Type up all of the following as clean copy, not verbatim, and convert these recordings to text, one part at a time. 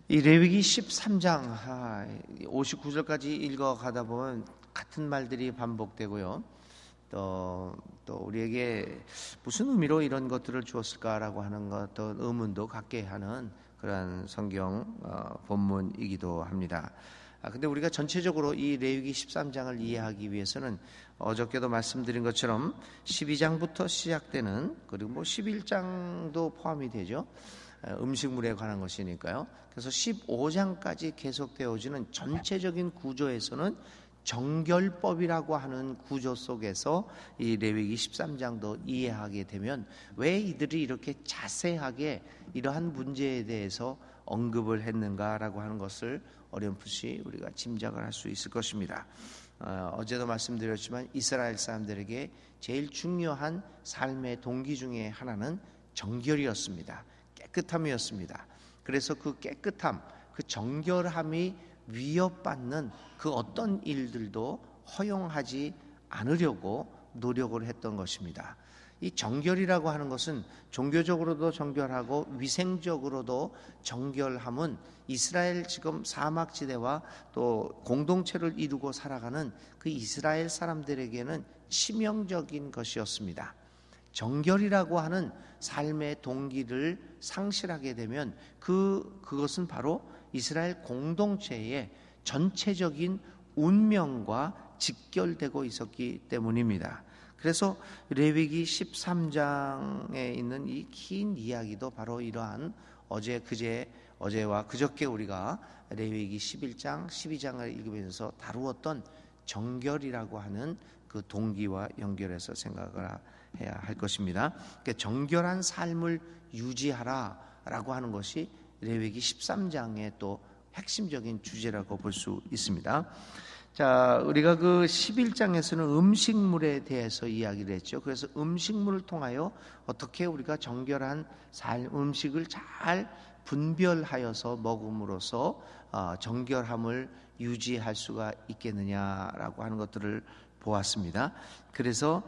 이 레위기 13장 59절까지 읽어가다 보면 같은 말들이 반복되고요. 또 우리에게 무슨 의미로 이런 것들을 주었을까라고 하는 어떤 의문도 갖게 하는 그러한 성경 본문이기도 합니다. 근데 우리가 전체적으로 이 레위기 13장을 이해하기 위해서는 어저께도 말씀드린 것처럼 12장부터 시작되는, 그리고 11장도 포함이 되죠. 음식물에 관한 것이니까요. 그래서 15장까지 계속되어지는 전체적인 구조에서는 정결법이라고 하는 구조 속에서 이 레위기 13장도 이해하게 되면 왜 이들이 이렇게 자세하게 이러한 문제에 대해서 언급을 했는가라고 하는 것을 어렴풋이 우리가 짐작을 할 수 있을 것입니다. 어제도 말씀드렸지만 이스라엘 사람들에게 제일 중요한 삶의 동기 중에 하나는 정결이었습니다. 깨끗함이었습니다. 그래서 그 깨끗함, 그 정결함이 위협받는 그 어떤 일들도 허용하지 않으려고 노력을 했던 것입니다. 이 정결이라고 하는 것은 종교적으로도 정결하고 위생적으로도 정결함은 이스라엘 지금 사막지대와 또 공동체를 이루고 살아가는 그 이스라엘 사람들에게는 치명적인 것이었습니다. 정결이라고 하는 삶의 동기를 상실하게 되면 그것은 바로 이스라엘 공동체의 전체적인 운명과 직결되고 있었기 때문입니다. 그래서 레위기 13장에 있는 이 긴 이야기도 바로 이러한 어제와 그저께 우리가 레위기 11장, 12장을 읽으면서 다루었던 정결이라고 하는 그 동기와 연결해서 생각을 해야 할 것입니다. 그러니까 정결한 삶을 유지하라라고 하는 것이 레위기 13장의 또 핵심적인 주제라고 볼 수 있습니다. 자, 우리가 그 11장에서는 음식물에 대해서 이야기를 했죠. 그래서 음식물을 통하여 어떻게 우리가 정결한 음식을 잘 분별하여서 먹음으로써 정결함을 유지할 수가 있겠느냐라고 하는 것들을 보았습니다. 그래서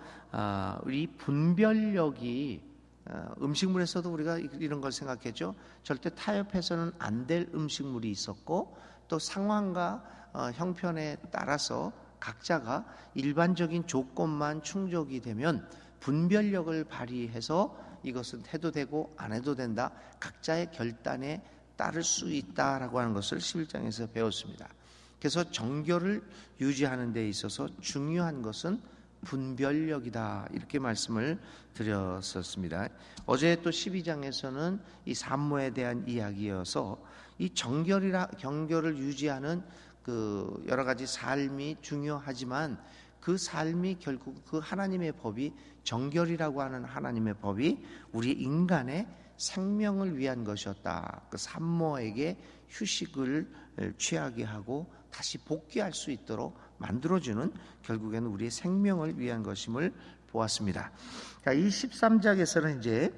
우리 분별력이 음식물에서도 우리가 이런 걸 생각했죠. 절대 타협해서는 안 될 음식물이 있었고 또 상황과 형편에 따라서 각자가 일반적인 조건만 충족이 되면 분별력을 발휘해서 이것은 해도 되고 안 해도 된다, 각자의 결단에 따를 수 있다라고 하는 것을 11장에서 배웠습니다. 그래서 정결을 유지하는 데 있어서 중요한 것은 분별력이다, 이렇게 말씀을 드렸었습니다. 어제 또 12장에서는 이 산모에 대한 이야기여서 이 정결을 유지하는 그 여러 가지 삶이 중요하지만 그 삶이 결국 그 하나님의 법이, 정결이라고 하는 하나님의 법이 우리 인간의 생명을 위한 것이었다. 그 산모에게 휴식을 취하게 하고 다시 복귀할 수 있도록 만들어주는, 결국에는 우리의 생명을 위한 것임을 보았습니다. 이 13장에서는 이제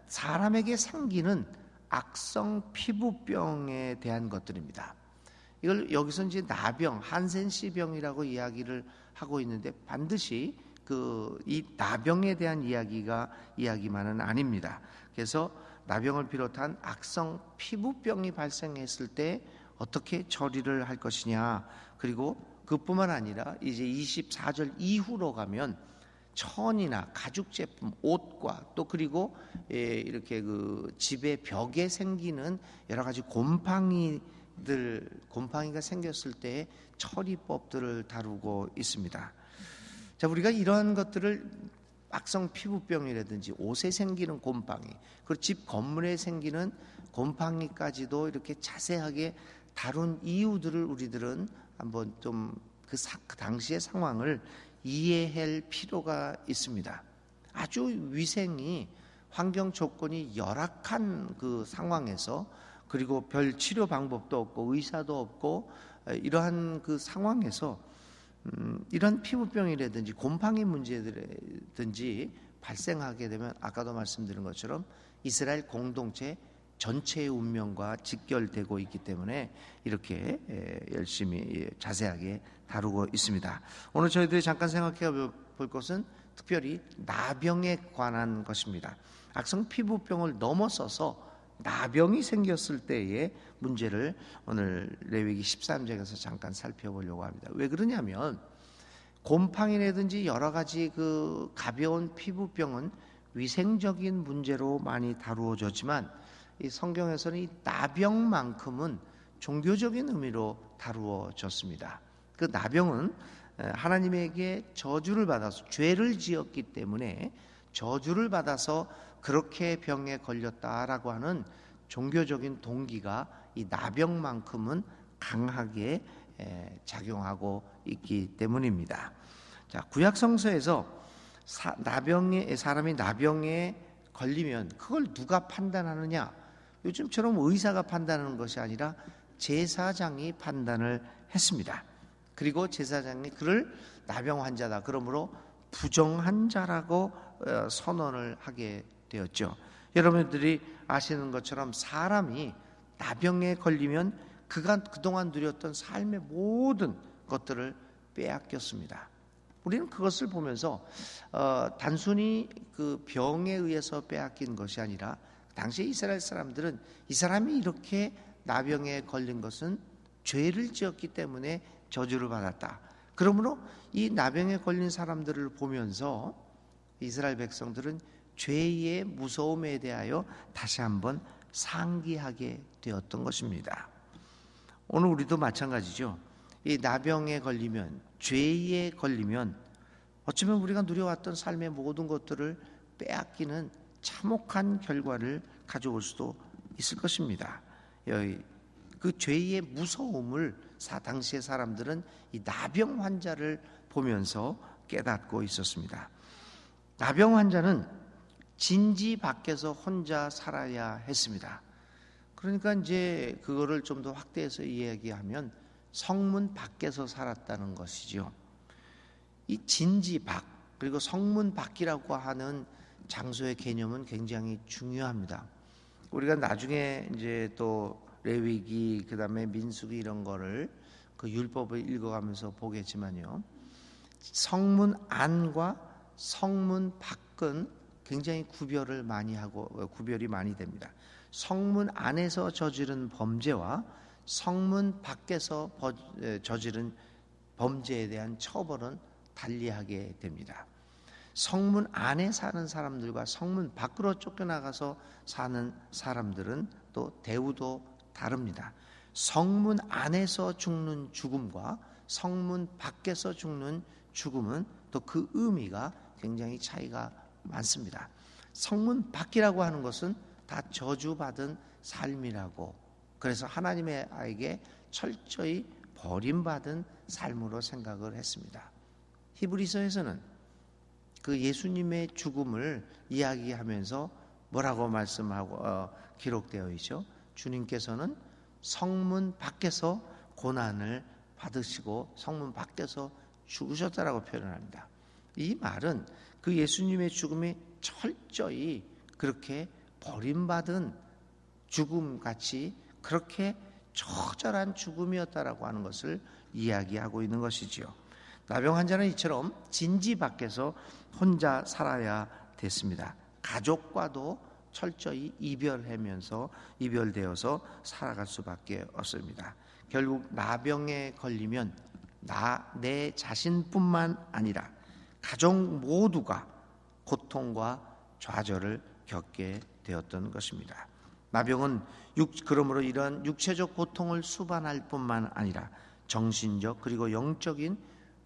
사람에게 생기는 악성 피부병에 대한 것들입니다. 이걸 여기서 이제 나병, 한센시병이라고 이야기를 하고 있는데 반드시 이 나병에 대한 이야기만은 아닙니다. 그래서 나병을 비롯한 악성 피부병이 발생했을 때 어떻게 처리를 할 것이냐, 그리고 그뿐만 아니라 이제 24절 이후로 가면 천이나 가죽 제품, 옷과 또 그리고 이렇게 그 집의 벽에 생기는 여러 가지 곰팡이가 생겼을 때의 처리법들을 다루고 있습니다. 자, 우리가 이러한 것들을 악성 피부병이라든지 옷에 생기는 곰팡이, 그리고 집 건물에 생기는 곰팡이까지도 이렇게 자세하게 다룬 이유들을 우리들은 한번 좀 그 당시의 상황을 이해할 필요가 있습니다. 아주 위생이, 환경 조건이 열악한 그 상황에서, 그리고 별 치료 방법도 없고 의사도 없고 이러한 그 상황에서 이런 피부병이라든지 곰팡이 문제들이든지 발생하게 되면 아까도 말씀드린 것처럼 이스라엘 공동체 전체의 운명과 직결되고 있기 때문에 이렇게 열심히 자세하게 다루고 있습니다. 오늘 저희들이 잠깐 생각해 볼 것은 특별히 나병에 관한 것입니다. 악성 피부병을 넘어서서 나병이 생겼을 때의 문제를 오늘 레위기 13장에서 잠깐 살펴보려고 합니다. 왜 그러냐면 곰팡이라든지 여러 가지 그 가벼운 피부병은 위생적인 문제로 많이 다루어졌지만 이 성경에서는 이 나병만큼은 종교적인 의미로 다루어졌습니다. 그 나병은 하나님에게 저주를 받아서 죄를 지었기 때문에 저주를 받아서 그렇게 병에 걸렸다라고 하는 종교적인 동기가 이 나병만큼은 강하게 작용하고 있기 때문입니다. 자, 구약 성서에서 사람이 나병에 걸리면 그걸 누가 판단하느냐? 요즘처럼 의사가 판단하는 것이 아니라 제사장이 판단을 했습니다. 그리고 제사장이 그를 나병 환자다, 그러므로 부정한 자라고 선언을 하게 되었죠. 여러분들이 아시는 것처럼 사람이 나병에 걸리면 그가 그동안 누렸던 삶의 모든 것들을 빼앗겼습니다. 우리는 그것을 보면서 단순히 그 병에 의해서 빼앗긴 것이 아니라 당시 이스라엘 사람들은 이 사람이 이렇게 나병에 걸린 것은 죄를 지었기 때문에 저주를 받았다. 그러므로 이 나병에 걸린 사람들을 보면서 이스라엘 백성들은 죄의 무서움에 대하여 다시 한번 상기하게 되었던 것입니다. 오늘 우리도 마찬가지죠. 이 나병에 걸리면, 죄에 걸리면 어쩌면 우리가 누려왔던 삶의 모든 것들을 빼앗기는 참혹한 결과를 가져올 수도 있을 것입니다. 그 죄의 무서움을 당시의 사람들은 이 나병 환자를 보면서 깨닫고 있었습니다. 나병 환자는 진지 밖에서 혼자 살아야 했습니다. 그러니까 이제 그거를 좀 더 확대해서 이야기하면 성문 밖에서 살았다는 것이죠. 이 진지 밖, 그리고 성문 밖이라고 하는 장소의 개념은 굉장히 중요합니다. 우리가 나중에 이제 또 레위기, 그다음에 민수기 이런 거를 그 율법을 읽어가면서 보겠지만요, 성문 안과 성문 밖은 굉장히 구별이 많이 됩니다. 성문 안에서 저지른 범죄와 성문 밖에서 저지른 범죄에 대한 처벌은 달리하게 됩니다. 성문 안에 사는 사람들과 성문 밖으로 쫓겨나가서 사는 사람들은 또 대우도 다릅니다. 성문 안에서 죽는 죽음과 성문 밖에서 죽는 죽음은 또 그 의미가 굉장히 차이가 많습니다. 성문 밖이라고 하는 것은 다 저주받은 삶이라고, 그래서 하나님의 아이에게 철저히 버림받은 삶으로 생각을 했습니다. 히브리서에서는 그 예수님의 죽음을 이야기하면서 뭐라고 말씀하고 기록되어 있죠. 주님께서는 성문 밖에서 고난을 받으시고 성문 밖에서 죽으셨다라고 표현합니다. 이 말은 그 예수님의 죽음이 철저히 그렇게 버림받은 죽음같이 그렇게 처절한 죽음이었다라고 하는 것을 이야기하고 있는 것이지요. 나병 환자는 이처럼 진지 밖에서 혼자 살아야 됐습니다. 가족과도 철저히 이별되어서 살아갈 수밖에 없습니다. 결국 나병에 걸리면 내 자신뿐만 아니라 가족 모두가 고통과 좌절을 겪게 되었던 것입니다. 나병은 그러므로 이런 육체적 고통을 수반할 뿐만 아니라 정신적 그리고 영적인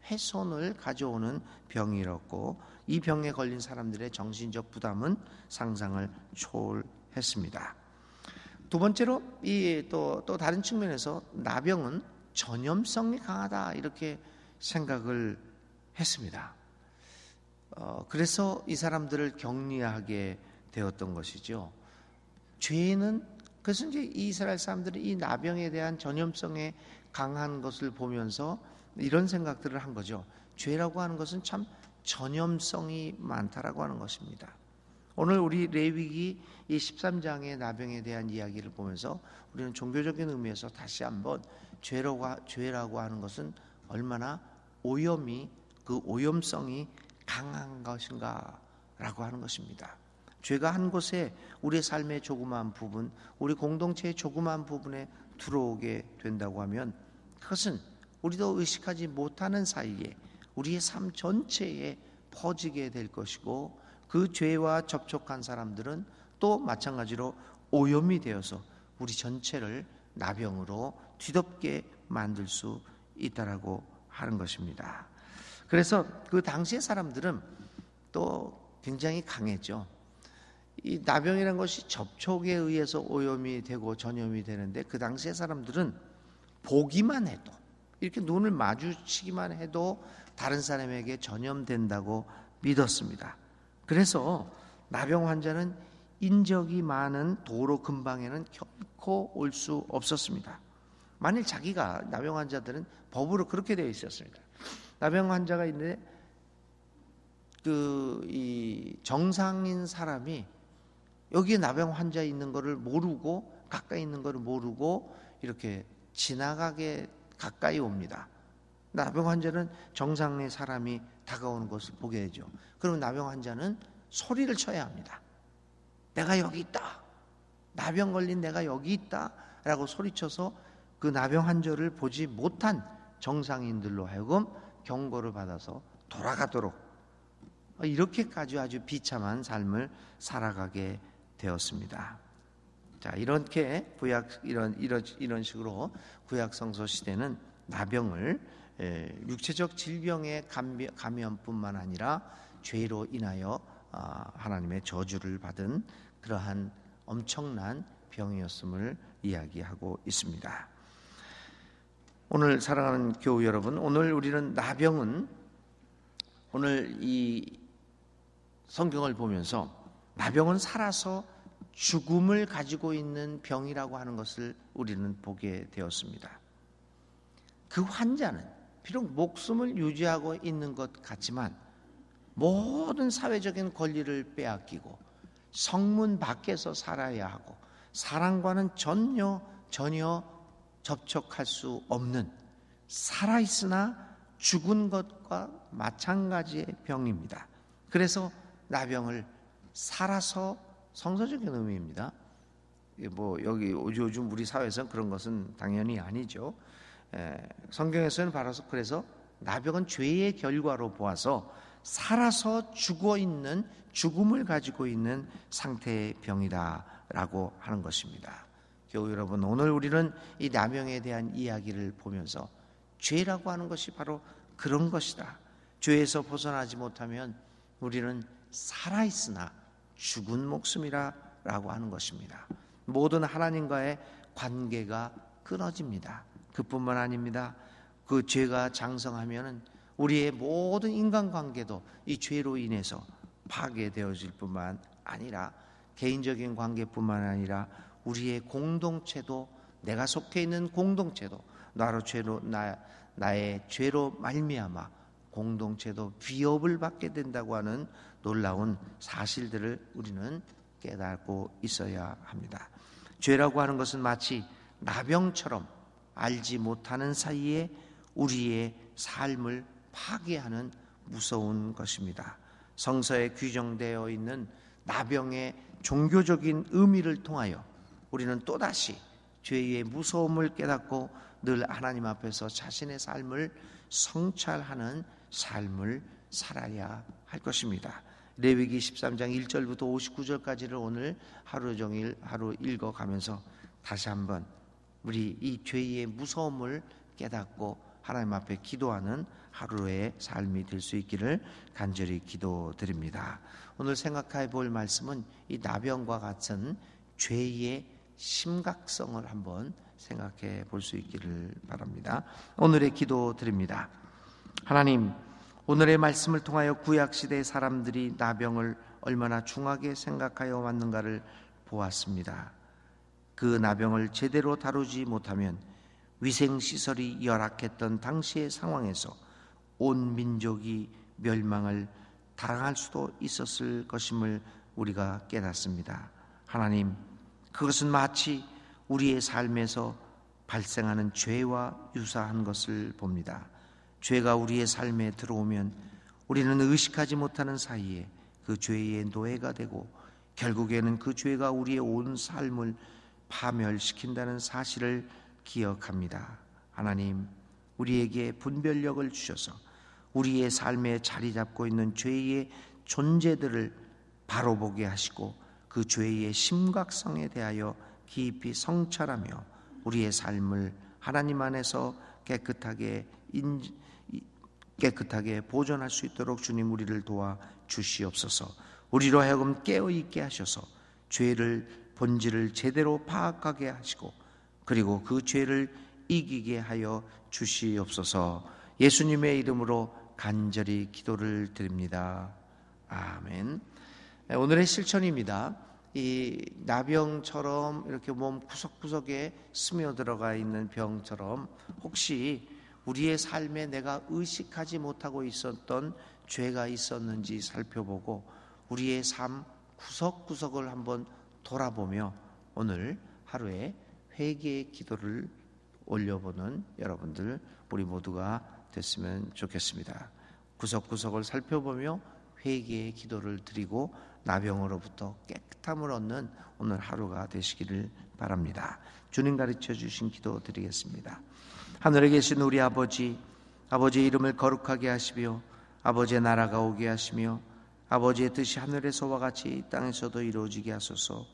훼손을 가져오는 병이었고, 이 병에 걸린 사람들의 정신적 부담은 상상을 초월했습니다. 두 번째로 또 다른 측면에서 나병은 전염성이 강하다 이렇게 생각을 했습니다. 그래서 이 사람들을 격리하게 되었던 것이죠. 그래서 이제 이스라엘 사람들이 이 나병에 대한 전염성에 강한 것을 보면서 이런 생각들을 한 거죠. 죄라고 하는 것은 참 전염성이 많다라고 하는 것입니다. 오늘 우리 레위기 이 13장의 나병에 대한 이야기를 보면서 우리는 종교적인 의미에서 다시 한번 죄라고 하는 것은 얼마나 그 오염성이 강한 것인가라고 하는 것입니다. 죄가 한 곳에 우리의 삶의 조그마한 부분, 우리 공동체의 조그마한 부분에 들어오게 된다고 하면 그것은 우리도 의식하지 못하는 사이에 우리의 삶 전체에 퍼지게 될 것이고, 그 죄와 접촉한 사람들은 또 마찬가지로 오염이 되어서 우리 전체를 나병으로 뒤덮게 만들 수 있다라고 하는 것입니다. 그래서 그 당시의 사람들은 또 굉장히 강했죠. 이 나병이라는 것이 접촉에 의해서 오염이 되고 전염이 되는데, 그 당시의 사람들은 보기만 해도, 이렇게 눈을 마주치기만 해도 다른 사람에게 전염된다고 믿었습니다. 그래서 나병 환자는 인적이 많은 도로 근방에는 결코 올 수 없었습니다. 만일 자기가, 나병 환자들은 법으로 그렇게 되어 있었습니다. 나병 환자가 있는데 이 정상인 사람이 여기에 나병 환자 있는 거를 모르고, 가까이 있는 거를 모르고 이렇게 지나가게 가까이 옵니다. 나병 환자는 정상의 사람이 다가오는 것을 보게 되죠. 그러면 나병 환자는 소리를 쳐야 합니다. 내가 여기 있다, 나병 걸린 내가 여기 있다 라고 소리쳐서 그 나병 환자를 보지 못한 정상인들로 하여금 경고를 받아서 돌아가도록, 이렇게까지 아주 비참한 삶을 살아가게 되었습니다. 자, 이렇게 이런 식으로 구약 성서 시대는 나병을 육체적 질병의 감염뿐만 아니라 죄로 인하여 하나님의 저주를 받은 그러한 엄청난 병이었음을 이야기하고 있습니다. 오늘 사랑하는 교우 여러분, 오늘 우리는 나병은, 오늘 이 성경을 보면서 나병은 살아서 죽음을 가지고 있는 병이라고 하는 것을 우리는 보게 되었습니다. 그 환자는 비록 목숨을 유지하고 있는 것 같지만 모든 사회적인 권리를 빼앗기고 성문 밖에서 살아야 하고 사람과는 전혀 접촉할 수 없는, 살아있으나 죽은 것과 마찬가지의 병입니다. 그래서 나병을 살아서, 성서적인 의미입니다. 여기 요즘 우리 사회에서는 그런 것은 당연히 아니죠. 성경에서는 바로 그래서 나병은 죄의 결과로 보아서 살아서 죽어있는, 죽음을 가지고 있는 상태의 병이다라고 하는 것입니다. 교우 여러분, 오늘 우리는 이 나병에 대한 이야기를 보면서 죄라고 하는 것이 바로 그런 것이다, 죄에서 벗어나지 못하면 우리는 살아있으나 죽은 목숨이라고 하는 것입니다. 모든 하나님과의 관계가 끊어집니다. 그뿐만 아닙니다. 그 죄가 장성하면 우리의 모든 인간관계도 이 죄로 인해서 파괴되어질 뿐만 아니라, 개인적인 관계뿐만 아니라 우리의 공동체도, 내가 속해 있는 공동체도 나의 죄로 말미암아 공동체도 위협을 받게 된다고 하는 놀라운 사실들을 우리는 깨닫고 있어야 합니다. 죄라고 하는 것은 마치 나병처럼 알지 못하는 사이에 우리의 삶을 파괴하는 무서운 것입니다. 성서에 규정되어 있는 나병의 종교적인 의미를 통하여 우리는 또다시 죄의 무서움을 깨닫고 늘 하나님 앞에서 자신의 삶을 성찰하는 삶을 살아야 할 것입니다. 레위기 13장 1절부터 59절까지를 오늘 하루 종일 읽어가면서 다시 한번 우리 이 죄의 무서움을 깨닫고 하나님 앞에 기도하는 하루의 삶이 될 수 있기를 간절히 기도드립니다. 오늘 생각해 볼 말씀은 이 나병과 같은 죄의 심각성을 한번 생각해 볼 수 있기를 바랍니다. 오늘의 기도 드립니다. 하나님, 오늘의 말씀을 통하여 구약시대의 사람들이 나병을 얼마나 중하게 생각하여 왔는가를 보았습니다. 그 나병을 제대로 다루지 못하면 위생시설이 열악했던 당시의 상황에서 온 민족이 멸망을 당할 수도 있었을 것임을 우리가 깨닫습니다. 하나님, 그것은 마치 우리의 삶에서 발생하는 죄와 유사한 것을 봅니다. 죄가 우리의 삶에 들어오면 우리는 의식하지 못하는 사이에 그 죄의 노예가 되고 결국에는 그 죄가 우리의 온 삶을 파멸시킨다는 사실을 기억합니다. 하나님, 우리에게 분별력을 주셔서 우리의 삶에 자리 잡고 있는 죄의 존재들을 바로 보게 하시고 그 죄의 심각성에 대하여 깊이 성찰하며 우리의 삶을 하나님 안에서 깨끗하게 보존할 수 있도록 주님 우리를 도와 주시옵소서. 우리로 하여금 깨어있게 하셔서 죄를 본질을 제대로 파악하게 하시고 그리고 그 죄를 이기게 하여 주시옵소서. 예수님의 이름으로 간절히 기도를 드립니다. 아멘. 오늘의 실천입니다. 이 나병처럼 이렇게 몸 구석구석에 스며들어가 있는 병처럼 혹시 우리의 삶에 내가 의식하지 못하고 있었던 죄가 있었는지 살펴보고 우리의 삶 구석구석을 한번 돌아보며 오늘 하루에 회개의 기도를 올려보는 여러분들 우리 모두가 됐으면 좋겠습니다. 구석구석을 살펴보며 회개의 기도를 드리고 나병으로부터 깨끗함을 얻는 오늘 하루가 되시기를 바랍니다. 주님 가르쳐 주신 기도 드리겠습니다. 하늘에 계신 우리 아버지, 아버지의 이름을 거룩하게 하시며 아버지의 나라가 오게 하시며 아버지의 뜻이 하늘에서와 같이 이 땅에서도 이루어지게 하소서.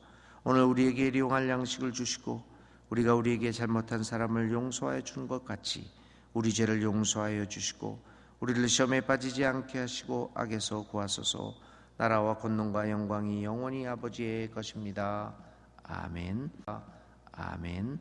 오늘 우리에게 일용할 양식을 주시고 우리가 우리에게 잘못한 사람을 용서하여 준 것 같이 우리 죄를 용서하여 주시고 우리를 시험에 빠지지 않게 하시고 악에서 구하소서. 나라와 권능과 영광이 영원히 아버지의 것입니다. 아멘. 아멘.